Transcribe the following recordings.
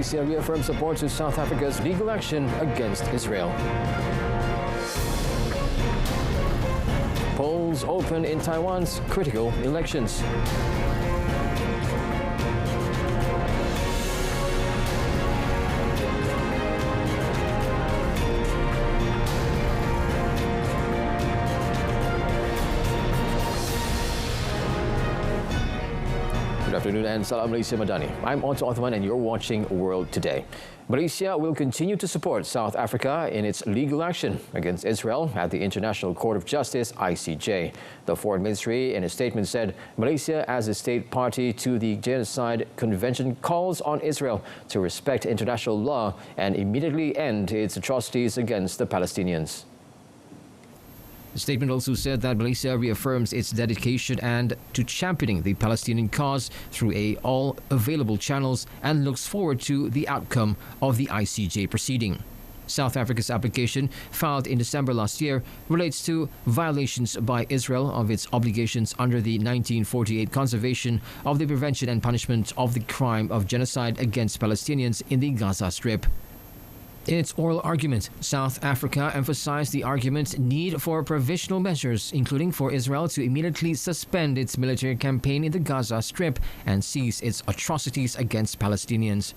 Malaysia reaffirms support to South Africa's legal action against Israel. Polls open in Taiwan's critical elections. Good afternoon and Salam Malaysia Madani. I'm Otto Othman and you're watching World Today. Malaysia will continue to support South Africa in its legal action against Israel at the International Court of Justice, ICJ. The Foreign Ministry in a statement said Malaysia, as a state party to the Genocide Convention, calls on Israel to respect international law and immediately end its atrocities against the Palestinians. The statement also said that Malaysia reaffirms its dedication and to championing the Palestinian cause through all available channels and looks forward to the outcome of the ICJ proceeding. South Africa's application, filed in December last year, relates to violations by Israel of its obligations under the 1948 Conservation of the Prevention and Punishment of the Crime of Genocide against Palestinians in the Gaza Strip. In its oral argument, South Africa emphasized the argument's need for provisional measures, including for Israel to immediately suspend its military campaign in the Gaza Strip and cease its atrocities against Palestinians.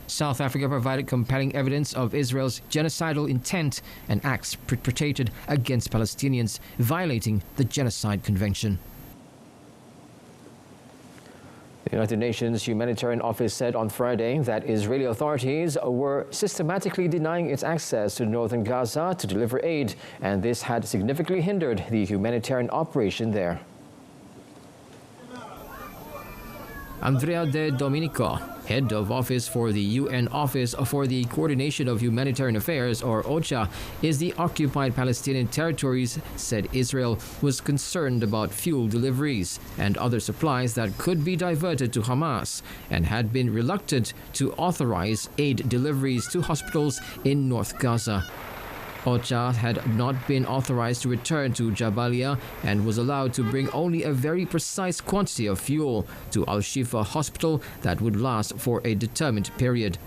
South Africa provided compelling evidence of Israel's genocidal intent and acts perpetrated against Palestinians, violating the Genocide Convention. The United Nations Humanitarian Office said on Friday that Israeli authorities were systematically denying its access to northern Gaza to deliver aid, and this had significantly hindered the humanitarian operation there. Andrea De Domenico, head of office for the UN Office for the Coordination of Humanitarian Affairs, or OCHA, is the occupied Palestinian territories, said Israel was concerned about fuel deliveries and other supplies that could be diverted to Hamas and had been reluctant to authorize aid deliveries to hospitals in North Gaza. OCHA had not been authorized to return to Jabalia and was allowed to bring only a very precise quantity of fuel to Al-Shifa Hospital that would last for a determined period.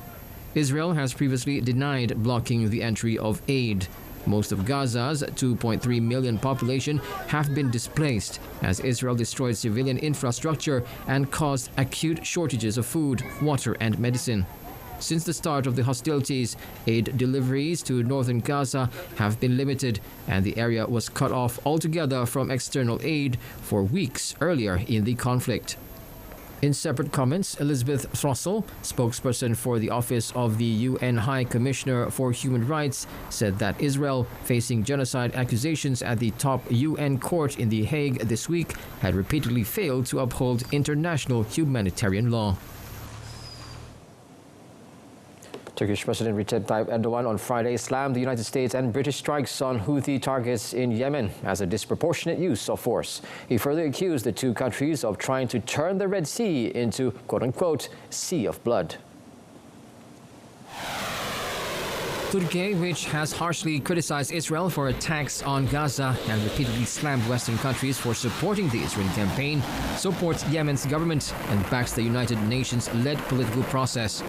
Israel has previously denied blocking the entry of aid. Most of Gaza's 2.3 million population have been displaced as Israel destroyed civilian infrastructure and caused acute shortages of food, water and medicine. Since the start of the hostilities, aid deliveries to northern Gaza have been limited and the area was cut off altogether from external aid for weeks earlier in the conflict. In separate comments, Elizabeth Throssell, spokesperson for the Office of the UN High Commissioner for Human Rights, said that Israel, facing genocide accusations at the top UN court in The Hague this week, had repeatedly failed to uphold international humanitarian law. Turkish President Recep Tayyip Erdogan on Friday slammed the United States and British strikes on Houthi targets in Yemen as a disproportionate use of force. He further accused the two countries of trying to turn the Red Sea into, quote-unquote, sea of blood. Turkey, which has harshly criticized Israel for attacks on Gaza and repeatedly slammed Western countries for supporting the Israeli campaign, supports Yemen's government and backs the United Nations-led political process.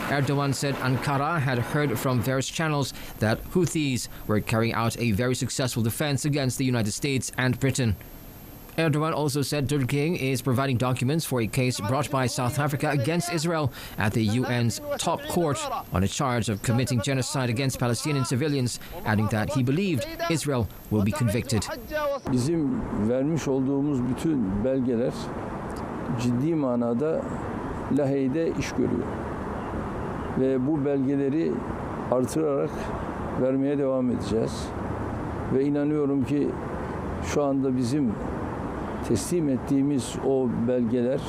Erdogan said Ankara had heard from various channels that Houthis were carrying out a very successful defense against the United States and Britain. Erdogan also said Turkey is providing documents for a case brought by South Africa against Israel at the UN's top court on a charge of committing genocide against Palestinian civilians, adding that he believed Israel will be convicted. Bizim vermiş olduğumuz bütün belgeler ciddi manada Lahey'de iş görüyor. Ve bu belgeleri artırarak vermeye devam edeceğiz. Ve inanıyorum ki şu anda bizim teslim ettiğimiz o belgeler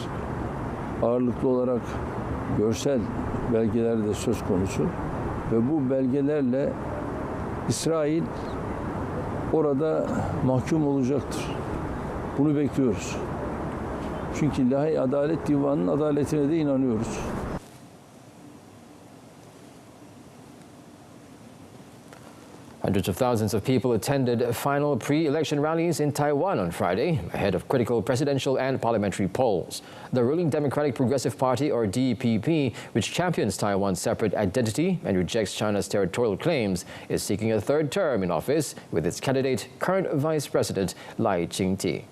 ağırlıklı olarak görsel belgeler de söz konusu. Ve bu belgelerle İsrail orada mahkum olacaktır. Bunu bekliyoruz. Çünkü Lahey Adalet Divanı'nın adaletine de inanıyoruz. Hundreds of thousands of people attended final pre-election rallies in Taiwan on Friday, ahead of critical presidential and parliamentary polls. The ruling Democratic Progressive Party, or DPP, which champions Taiwan's separate identity and rejects China's territorial claims, is seeking a third term in office with its candidate, current Vice President Lai Ching-te.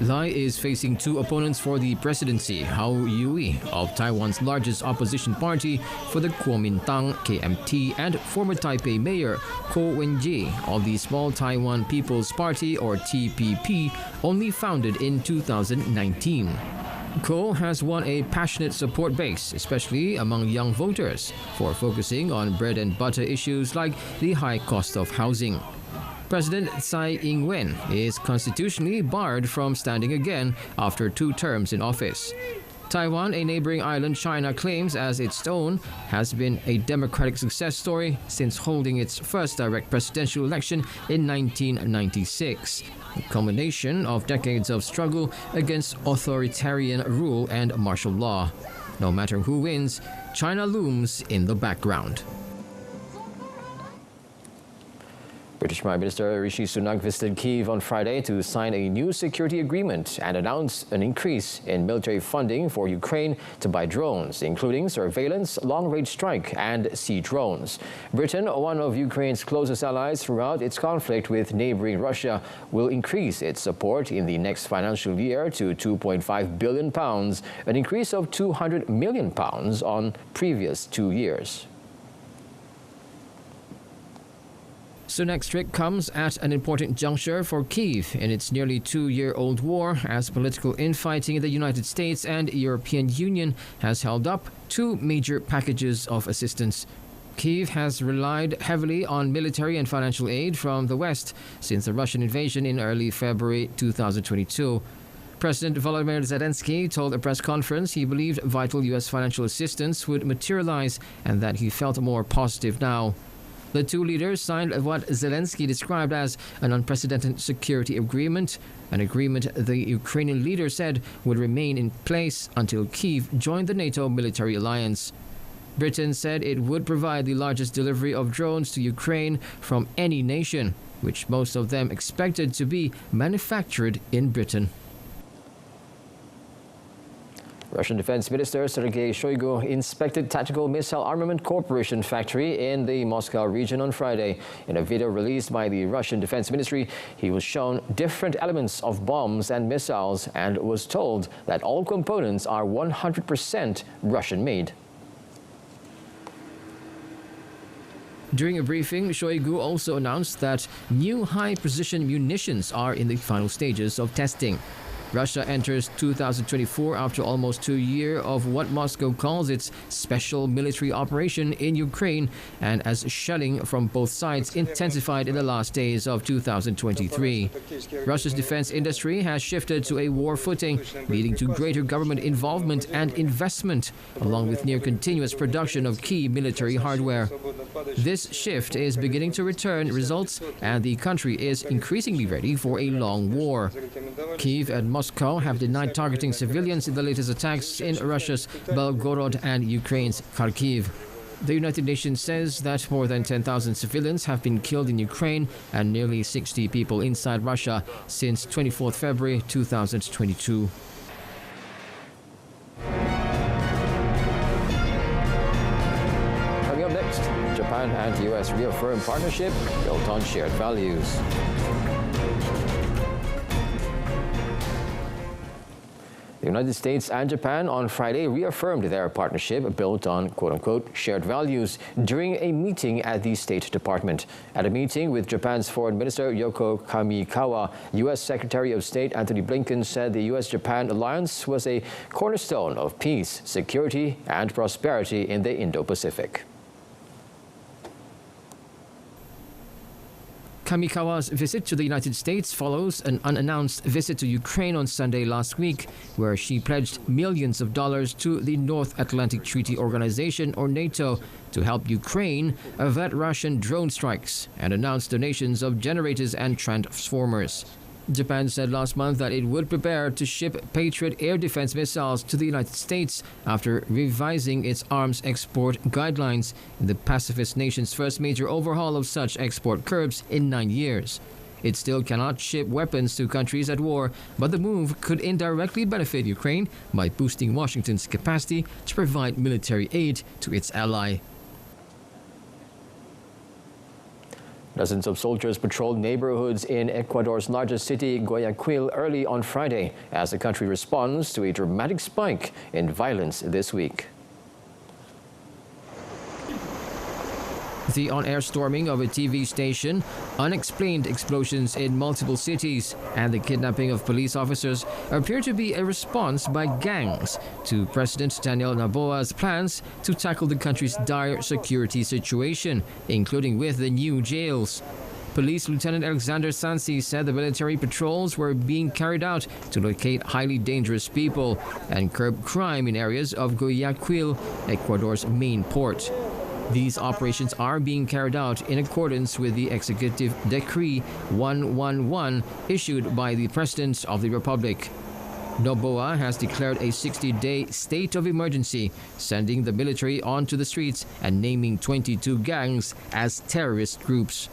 Lai is facing two opponents for the presidency, Hou Yui of Taiwan's largest opposition party for the Kuomintang KMT and former Taipei Mayor Ko Wen-je of the Small Taiwan People's Party, or TPP, only founded in 2019. Ko has won a passionate support base, especially among young voters, for focusing on bread and butter issues like the high cost of housing. President Tsai Ing-wen is constitutionally barred from standing again after 2 terms in office. Taiwan, a neighboring island China claims as its own, has been a democratic success story since holding its first direct presidential election in 1996, a culmination of decades of struggle against authoritarian rule and martial law. No matter who wins, China looms in the background. British Prime Minister Rishi Sunak visited Kyiv on Friday to sign a new security agreement and announce an increase in military funding for Ukraine to buy drones, including surveillance, long-range strike and sea drones. Britain, one of Ukraine's closest allies throughout its conflict with neighboring Russia, will increase its support in the next financial year to £2.5 billion, an increase of £200 million on previous 2 years. Sunak's trip comes at an important juncture for Kyiv in its nearly 2-year-old war, as political infighting in the United States and European Union has held up 2 major packages of assistance. Kyiv has relied heavily on military and financial aid from the West since the Russian invasion in early February 2022. President Volodymyr Zelensky told a press conference he believed vital U.S. financial assistance would materialize and that he felt more positive now. The 2 leaders signed what Zelensky described as an unprecedented security agreement, an agreement the Ukrainian leader said would remain in place until Kyiv joined the NATO military alliance. Britain said it would provide the largest delivery of drones to Ukraine from any nation, which most of them expected to be manufactured in Britain. Russian Defense Minister Sergei Shoigu inspected Tactical Missile Armament Corporation factory in the Moscow region on Friday. In a video released by the Russian Defense Ministry, he was shown different elements of bombs and missiles and was told that all components are 100% Russian-made. During a briefing, Shoigu also announced that new high-precision munitions are in the final stages of testing. Russia enters 2024 after almost 2 years of what Moscow calls its special military operation in Ukraine, and as shelling from both sides intensified in the last days of 2023. Russia's defense industry has shifted to a war footing, leading to greater government involvement and investment, along with near-continuous production of key military hardware. This shift is beginning to return results, and the country is increasingly ready for a long war. Kyiv and Moscow have denied targeting civilians in the latest attacks in Russia's Belgorod and Ukraine's Kharkiv. The United Nations says that more than 10,000 civilians have been killed in Ukraine and nearly 60 people inside Russia since 24 February 2022. Coming up next, Japan and the US reaffirm partnership built on shared values. The United States and Japan on Friday reaffirmed their partnership built on quote-unquote shared values during a meeting at the State Department. At a meeting with Japan's Foreign Minister Yoko Kamikawa, U.S. Secretary of State Antony Blinken said the U.S.-Japan alliance was a cornerstone of peace, security, and prosperity in the Indo-Pacific. Kamikawa's visit to the United States follows an unannounced visit to Ukraine on Sunday last week, where she pledged millions of dollars to the North Atlantic Treaty Organization, or NATO, to help Ukraine avert Russian drone strikes and announced donations of generators and transformers. Japan said last month that it would prepare to ship Patriot air defense missiles to the United States after revising its arms export guidelines in the pacifist nation's first major overhaul of such export curbs in 9 years. It still cannot ship weapons to countries at war, but the move could indirectly benefit Ukraine by boosting Washington's capacity to provide military aid to its ally. Dozens of soldiers patrolled neighborhoods in Ecuador's largest city, Guayaquil, early on Friday as the country responds to a dramatic spike in violence this week. The on-air storming of a TV station, unexplained explosions in multiple cities, and the kidnapping of police officers appear to be a response by gangs to President Daniel Noboa's plans to tackle the country's dire security situation, including with the new jails. Police Lieutenant Alexander Sansi said the military patrols were being carried out to locate highly dangerous people and curb crime in areas of Guayaquil, Ecuador's main port. These operations are being carried out in accordance with the Executive Decree 111 issued by the President of the Republic. Noboa has declared a 60-day state of emergency, sending the military onto the streets and naming 22 gangs as terrorist groups.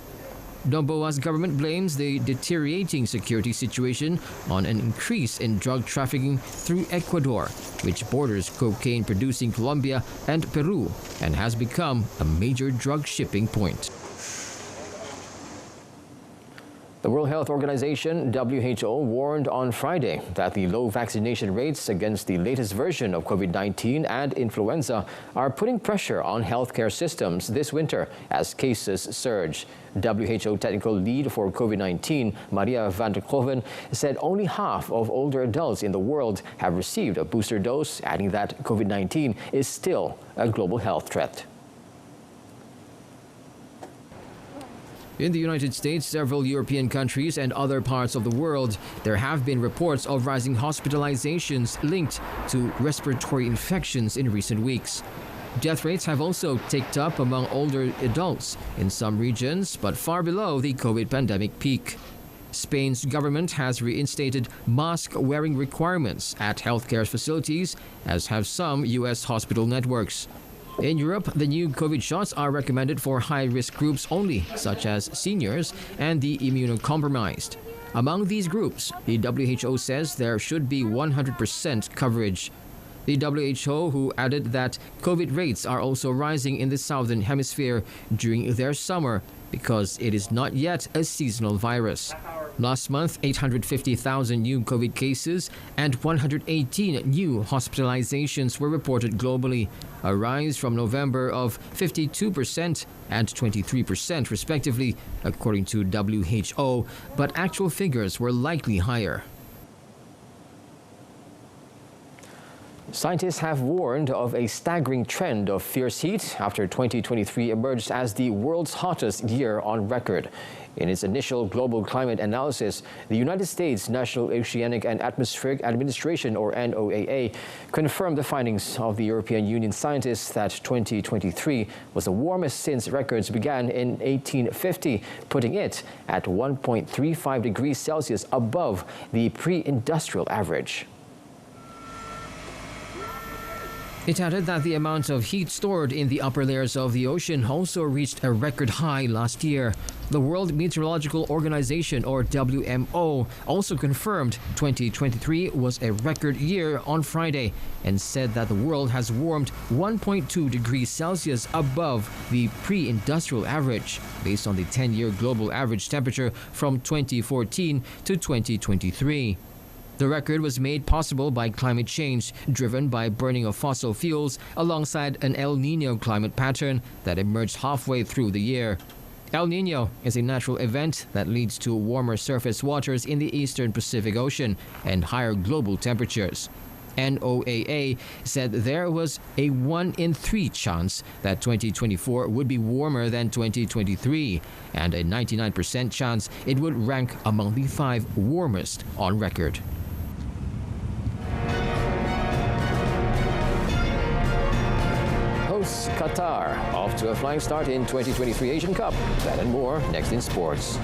Noboa's government blames the deteriorating security situation on an increase in drug trafficking through Ecuador, which borders cocaine-producing Colombia and Peru and has become a major drug shipping point. The World Health Organization, WHO, warned on Friday that the low vaccination rates against the latest version of COVID-19 and influenza are putting pressure on healthcare systems this winter as cases surge. WHO technical lead for COVID-19, Maria van der Koven, said only half of older adults in the world have received a booster dose, adding that COVID-19 is still a global health threat. In the United States, several European countries, and other parts of the world, there have been reports of rising hospitalizations linked to respiratory infections in recent weeks. Death rates have also ticked up among older adults in some regions, but far below the COVID pandemic peak. Spain's government has reinstated mask-wearing requirements at healthcare facilities, as have some U.S. hospital networks. In Europe, the new COVID shots are recommended for high-risk groups only, such as seniors and the immunocompromised. Among these groups, the WHO says there should be 100% coverage. The WHO, who added that COVID rates are also rising in the southern hemisphere during their summer because it is not yet a seasonal virus. Last month, 850,000 new COVID cases and 118 new hospitalizations were reported globally, a rise from November of 52% and 23% respectively, according to WHO, but actual figures were likely higher. Scientists have warned of a staggering trend of fierce heat after 2023 emerged as the world's hottest year on record. In its initial global climate analysis, the United States National Oceanic and Atmospheric Administration, or NOAA, confirmed the findings of the European Union scientists that 2023 was the warmest since records began in 1850, putting it at 1.35 degrees Celsius above the pre-industrial average. It added that the amount of heat stored in the upper layers of the ocean also reached a record high last year. The World Meteorological Organization, or WMO, also confirmed 2023 was a record year on Friday and said that the world has warmed 1.2 degrees Celsius above the pre-industrial average, based on the 10-year global average temperature from 2014 to 2023. The record was made possible by climate change, driven by burning of fossil fuels alongside an El Niño climate pattern that emerged halfway through the year. El Niño is a natural event that leads to warmer surface waters in the eastern Pacific Ocean and higher global temperatures. NOAA said there was a 1 in 3 chance that 2024 would be warmer than 2023 and a 99% chance it would rank among the 5 warmest on record. Qatar off to a flying start in 2023 Asian Cup. That and more next in sports.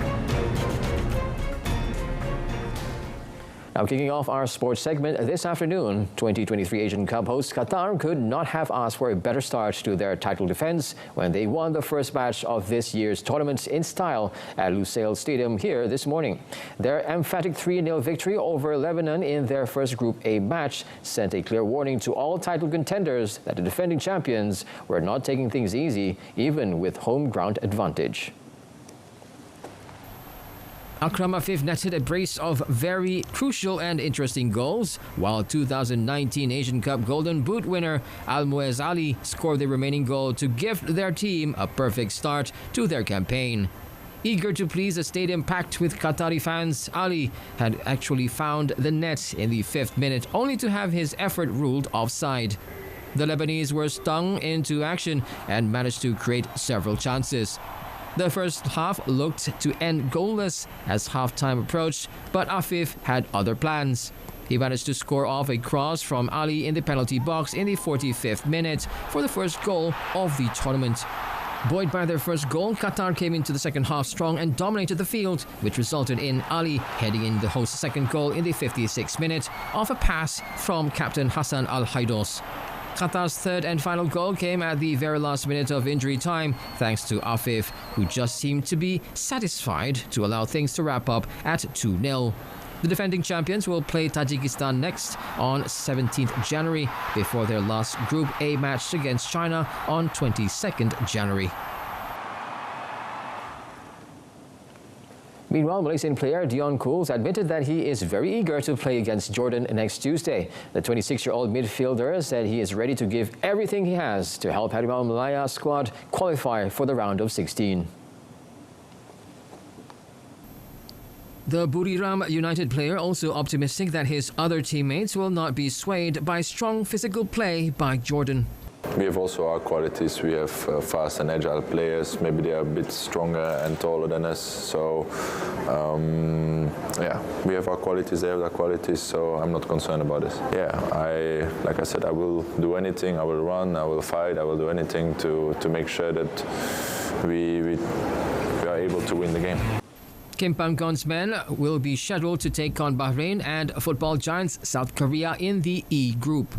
Now, kicking off our sports segment this afternoon, 2023 Asian Cup host Qatar could not have asked for a better start to their title defense when they won the first match of this year's tournament in style at Lusail Stadium here this morning. Their emphatic 3-0 victory over Lebanon in their first Group A match sent a clear warning to all title contenders that the defending champions were not taking things easy, even with home ground advantage. Akram Afif netted a brace of very crucial and interesting goals, while 2019 Asian Cup Golden Boot winner Almuez Ali scored the remaining goal to gift their team a perfect start to their campaign. Eager to please a stadium packed with Qatari fans, Ali had actually found the net in the 5th minute, only to have his effort ruled offside. The Lebanese were stung into action and managed to create several chances. The first half looked to end goalless as halftime approached, but Afif had other plans. He managed to score off a cross from Ali in the penalty box in the 45th minute for the first goal of the tournament. Buoyed by their first goal, Qatar came into the second half strong and dominated the field, which resulted in Ali heading in the host's second goal in the 56th minute off a pass from captain Hassan Al-Haidos. Qatar's third and final goal came at the very last minute of injury time, thanks to Afif, who just seemed to be satisfied to allow things to wrap up at 2-0. The defending champions will play Tajikistan next on 17th January before their last Group A match against China on 22nd January. Meanwhile, Malaysian player Dion Cools admitted that he is very eager to play against Jordan next Tuesday. The 26-year-old midfielder said he is ready to give everything he has to help Harimau Malaya squad qualify for the round of 16. The Buriram United player also optimistic that his other teammates will not be swayed by strong physical play by Jordan. We have also our qualities. We have fast and agile players. Maybe they are a bit stronger and taller than us. So, yeah, we have our qualities. They have their qualities. So I'm not concerned about this. Yeah, like I said, I will do anything. I will run. I will fight. I will do anything to make sure that we are able to win the game. Kim Panggon's men will be scheduled to take on Bahrain and football giants South Korea in the E group.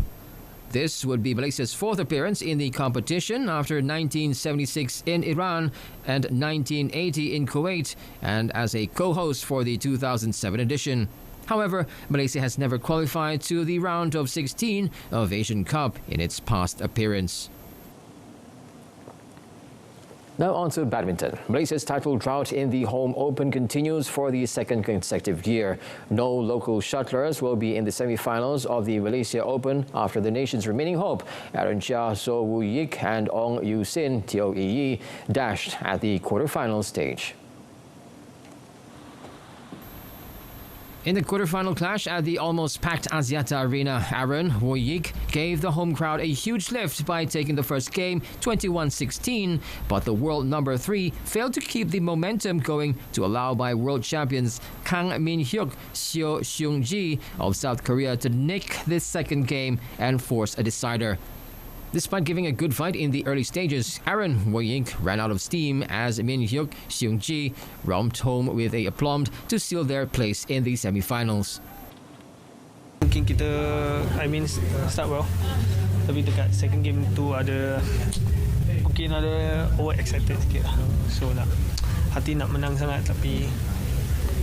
This would be Malaysia's 4th appearance in the competition after 1976 in Iran and 1980 in Kuwait, and as a co-host for the 2007 edition. However, Malaysia has never qualified to the round of 16 of Asian Cup in its past appearance. Now on to badminton. Malaysia's title drought in the home open continues for the second consecutive year. No local shuttlers will be in the semi-finals of the Malaysia Open after the nation's remaining hope, Aaron Chia, So Woo Yik and Ong Yu Sin, Teo Yi Yi, dashed at the quarterfinal stage. In the quarterfinal clash at the almost packed Axiata Arena, Aaron Woyik gave the home crowd a huge lift by taking the first game 21-16, but the world number 3 failed to keep the momentum going to allow by world champions Kang Min-hyuk Seo Seung-ji of South Korea to nick this second game and force a decider. Despite giving a good fight in the early stages, Aaron Woyik ran out of steam as Min-hyuk Seung-ji romped home with a aplomb to seal their place in the semi-finals. Mungkin kita, start well. Tapi dekat second game tu mungkin ada over excited sikit lah. So hati nak menang sangat tapi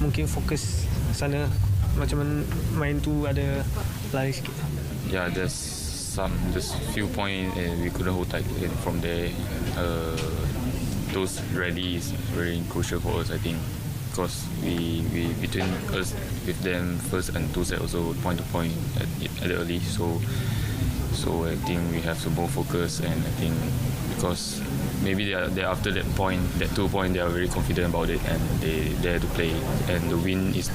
mungkin fokus sana macam main tu ada lari sikit. Yeah, there's just few points we couldn't hold tight from there. Those rallies very crucial for us, I think, because we between us with them first and two set also point to point at the early. So I think we have to more focus, and I think because maybe they after that point, that 2 point, they are very confident about it and they dare to play, and the win is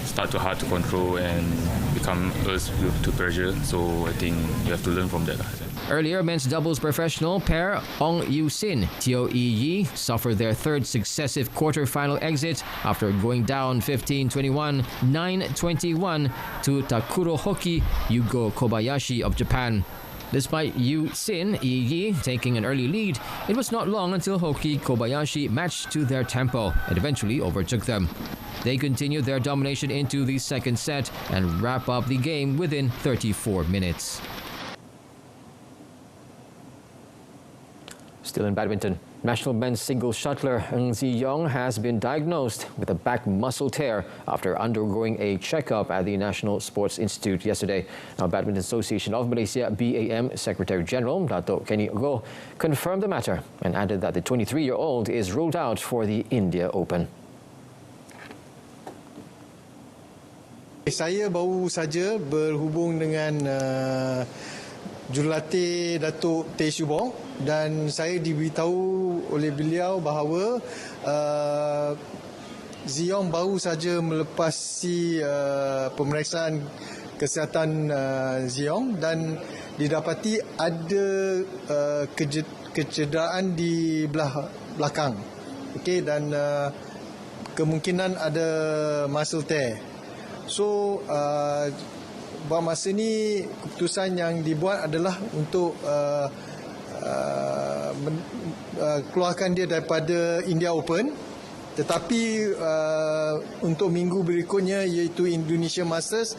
start to hard to control and become us to pressure. So I think you have to learn from that. Earlier, men's doubles professional pair Ong Yu Sin, Teo Yi Yi suffered their third successive quarter-final exit after going down 15-21, 9-21 to Takuro Hoki Yugo Kobayashi of Japan. Despite Yu Sin Yi Yi taking an early lead, it was not long until Hoki Kobayashi matched to their tempo and eventually overtook them. They continued their domination into the second set and wrap up the game within 34 minutes. Still in badminton, national men's singles shuttler Ng Zi Yong has been diagnosed with a back muscle tear after undergoing a checkup at the National Sports Institute yesterday. Now, Badminton Association of Malaysia BAM Secretary General Datuk Kenny Goh confirmed the matter and added that the 23-year-old is ruled out for the India Open. Saya baru saja berhubung dengan jurulatih Datuk Teh Shubong dan saya diberitahu oleh beliau bahawa Ziyong baru saja melepasi pemeriksaan kesihatan Ziyong dan didapati ada kecederaan di belah belakang. Okey, dan kemungkinan ada muscle tear. So buat masa ni keputusan yang dibuat adalah untuk keluarkan dia daripada India Open, tetapi untuk minggu berikutnya iaitu Indonesia Masters,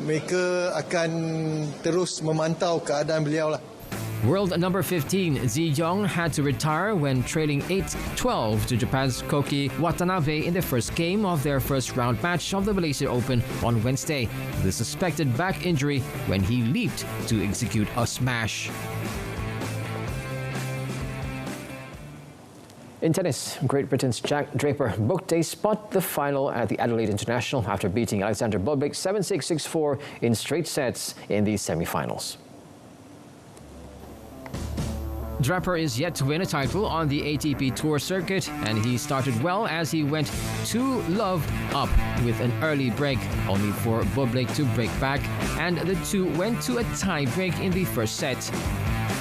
mereka akan terus memantau keadaan beliau lah. World number 15 Zi Yong had to retire when trailing 8-12 to Japan's Koki Watanabe in the first game of their first round match of the Malaysia Open on Wednesday, with a suspected back injury when he leaped to execute a smash. In tennis, Great Britain's Jack Draper booked a spot the final at the Adelaide International after beating Alexander Bublik 7-6, 6-4 in straight sets in the semi-finals. Draper is yet to win a title on the ATP Tour circuit, and he started well as he went 2-love up with an early break, only for Bublik to break back, and the two went to a tie break in the first set.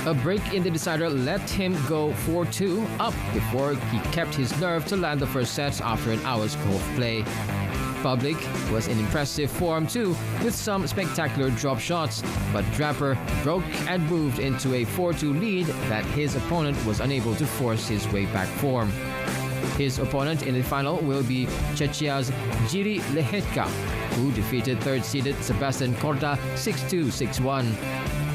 A break in the decider let him go 4-2 up before he kept his nerve to land the first set after an hour's of play. Bublik was in impressive form too, with some spectacular drop shots, but Draper broke and moved into a 4-2 lead that his opponent was unable to force his way back form. His opponent in the final will be Czechia's Jiří Lehečka, who defeated third-seeded Sebastian Korda 6-2, 6-1.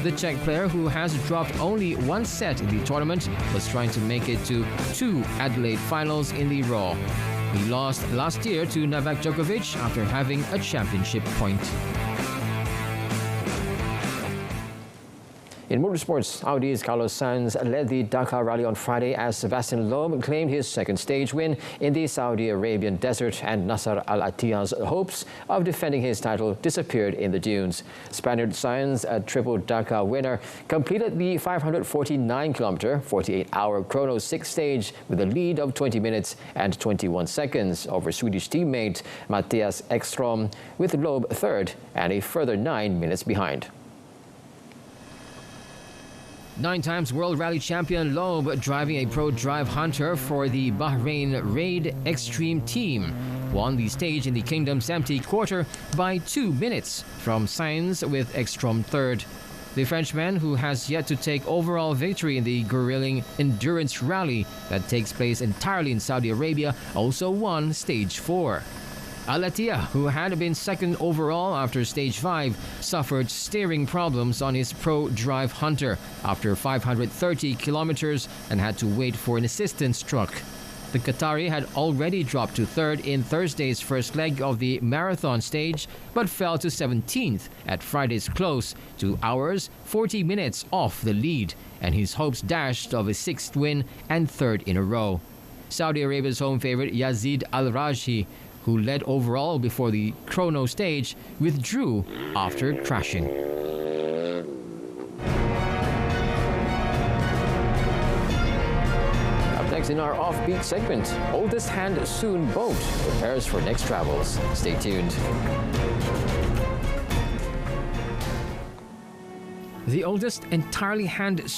The Czech player, who has dropped only one set in the tournament, was trying to make it to 2 Adelaide finals in the Raw. He lost last year to Novak Djokovic after having a championship point. In motorsports, Audi's Carlos Sainz led the Dakar Rally on Friday as Sebastian Loeb claimed his second stage win in the Saudi Arabian desert, and Nasser Al Attiyah's hopes of defending his title disappeared in the dunes. Spaniard Sainz, a triple Dakar winner, completed the 549-kilometer, 48-hour chrono 6 stage with a lead of 20 minutes and 21 seconds over Swedish teammate Mattias Ekström, with Loeb third and a further 9 minutes behind. 9-times World Rally champion Loeb, driving a Pro Drive Hunter for the Bahrain Raid Extreme team, won the stage in the Kingdom's Empty Quarter by 2 minutes from Sainz, with Ekstrom third. The Frenchman, who has yet to take overall victory in the grueling endurance rally that takes place entirely in Saudi Arabia, also won Stage 4. Al Attiyah, who had been second overall after Stage 5, suffered steering problems on his Pro Drive Hunter after 530 kilometers and had to wait for an assistance truck. The Qatari had already dropped to third in Thursday's first leg of the marathon stage, but fell to 17th at Friday's close, 2 hours, 40 minutes off the lead, and his hopes dashed of a 6th win and 3rd in a row. Saudi Arabia's home favorite Yazid Al-Rajhi, who led overall before the chrono stage, withdrew after crashing. Up next in our offbeat segment, oldest hand soon boat prepares for next travels. Stay tuned. The oldest entirely hand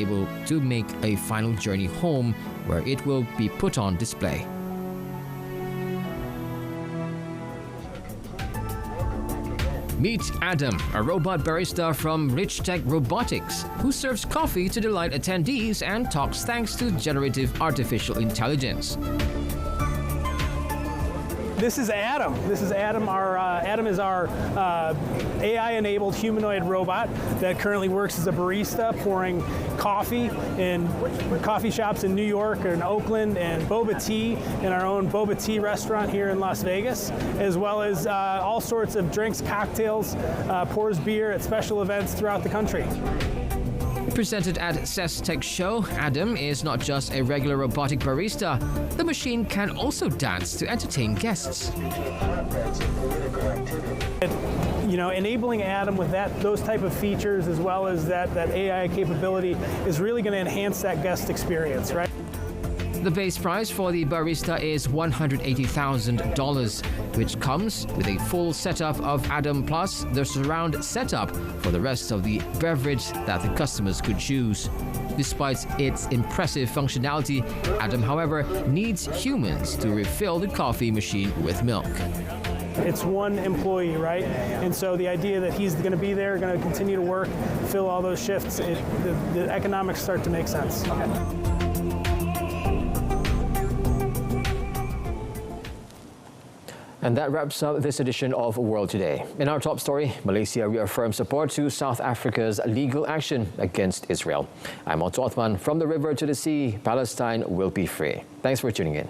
able to make a final journey home where it will be put on display. Meet Adam, a robot barista from Rich Tech Robotics, who serves coffee to delight attendees and talks thanks to generative artificial intelligence. This is Adam. Adam is our AI-enabled humanoid robot that currently works as a barista, pouring coffee in coffee shops in New York or in Oakland, and boba tea in our own boba tea restaurant here in Las Vegas, as well as all sorts of drinks, cocktails, pours beer at special events throughout the country. Presented at CES Tech Show, Adam is not just a regular robotic barista. The machine can also dance to entertain guests. Enabling Adam with those type of features, as well as that AI capability, is really going to enhance that guest experience, right? The base price for the barista is $180,000, which comes with a full setup of Adam plus the surround setup for the rest of the beverage that the customers could choose. Despite its impressive functionality, Adam, however, needs humans to refill the coffee machine with milk. It's one employee, right? And so the idea that he's going to be there, going to continue to work, fill all those shifts, the economics start to make sense. And that wraps up this edition of World Today. In our top story, Malaysia reaffirms support to South Africa's legal action against Israel. I'm Otto Othman. From the river to the sea, Palestine will be free. Thanks for tuning in.